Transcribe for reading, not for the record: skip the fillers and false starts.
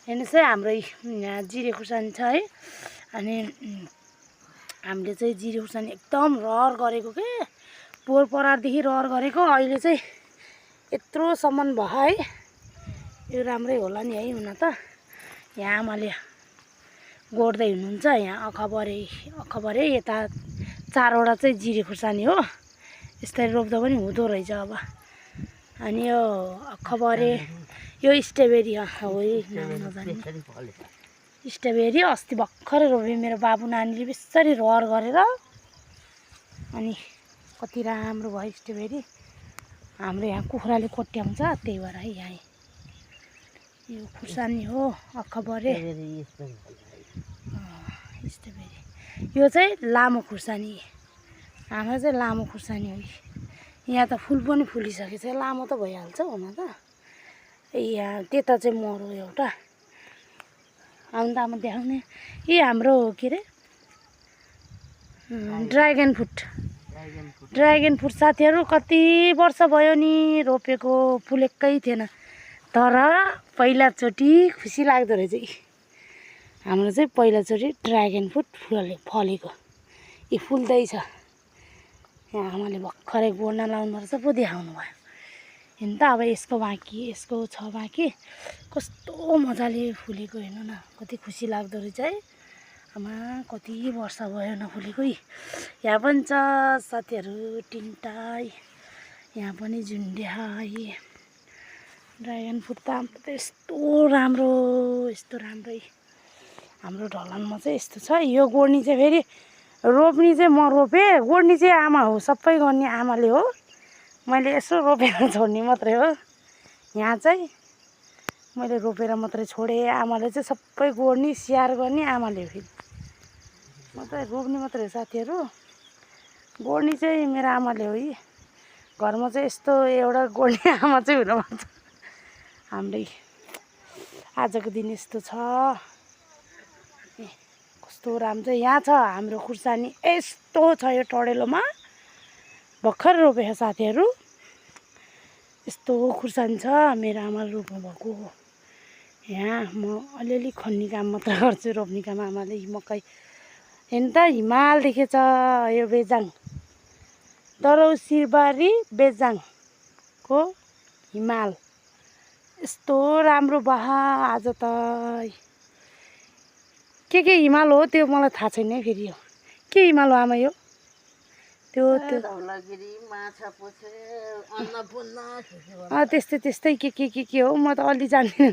हेर्नुहोस् है हाम्रो यहाँ जिरे खुर्सानी छ है। अनि हामीले चाहिँ जिरे खुर्सानी एकदम रहर गरेको के पोहोर परारदेखि रहर गरेको अहिले चाहिँ यत्रोसम्म भयो है। यो राम्रै होला नि है हुन त। यहाँ आमाले गोड्दै हुनुहुन्छ। यहाँ अखबरे यता 4वटा चाहिँ जिरे खुर्सानी हो। यसरी रोप्दा पनि हुँदो रहेछ अब। अनि यो अखबरे यो स्ट्रबेरी हो स्ट्रबेरी अस्ति भर्खरै रोपे मेरो बाबु नानीले बेसरी रहर गरेर। अनि कति राम्रो भयो स्ट्रबेरी। हाम्रो यहाँ कुखुराले कोट्याउँछ त्यही भएर है। यहाँ यो खुर्सानी हो अखबरे स्ट्रबेरी। यो चाहिँ लामो खुर्सानी। हाम्रो चाहिँ लामो खुर्सानी हो। यहाँ त फुल पनि फुलिसकेको छ। लामो त भइहाल्छ हुन त। यहाँ त्यता चाहिँ मरो एउटा आउनु त आमा देखाउने। यी हाम्रो के अरे ड्रागन फ्रुट साथीहरू कति वर्ष भयो नि रोपेको फुलेकै थिएन। तर पहिलाचोटि खुसी लाग्दो रहेछ। हाम्रो चाहिँ पहिलाचोटि ड्रागन फ्रुट फलेको। यी फुल्दैछ। यहाँ आमाले भर्खरै गोड्न लाउनु रहेछ पो देखाउनु भयो। हेर्नु त अब यसको छ बाँकी कस्तो मजाले फुलेको हेर्नु न। कति खुसी लाग्दो रहेछ है। आमा कति वर्ष भयो नफुलेको। यहाँ पनि छ साथीहरू टिन्टाई। यहाँ पनि झुन्ड्याई। ड्रागन फ्रुट त यस्तो राम्रै हाम्रो ढलानमा चाहिँ यस्तो छ। यो गोड्नी चाहिँ फेरि रोप्ने चाहिँ म रोपेँ। गोड्नी चाहिँ आमा हो। सबै गर्ने आमाले हो। मैले यसो रोपेर छोड्ने मात्रै हो। यहाँ चाहिँ मैले रोपेर मात्रै छोडेँ। आमाले चाहिँ सबै गोड्ने स्याहार गर्ने आमाले हो। फेरि म त रोप्ने मात्रै हो साथीहरू। गोड्ने चाहिँ मेरो आमाले हो। घरमा चाहिँ यस्तो एउटा गोड्ने आमा चाहिँ हुनुपर्छ। हाम्रै आजको दिन यस्तो छ। कस्तो राम्रो यहाँ छ हाम्रो खुर्सानी। यस्तो छ यो टडेलोमा भर्खर रोपेको साथीहरू। यस्तो खुर्सानी छ मेरो आमाले रोप्नु भएको। यहाँ म अलिअलि खन्ने काम मात्र गर्छु। रोप्ने काम आमाले मकै। हेर्नु त हिमाल देखेछ यो बेजाङ दरौसिरबारी बेजाङको हिमाल। यस्तो राम्रो बहा आज त। के हिमाल हो त्यो मलाई थाहा छैन है। फेरि यो के हिमाल हो आमा? यो त्यो धौलागिरी माछापुच्छ्रे अन्नपूर्ण त्यस्तै के हो म त अलि जान्दिनँ।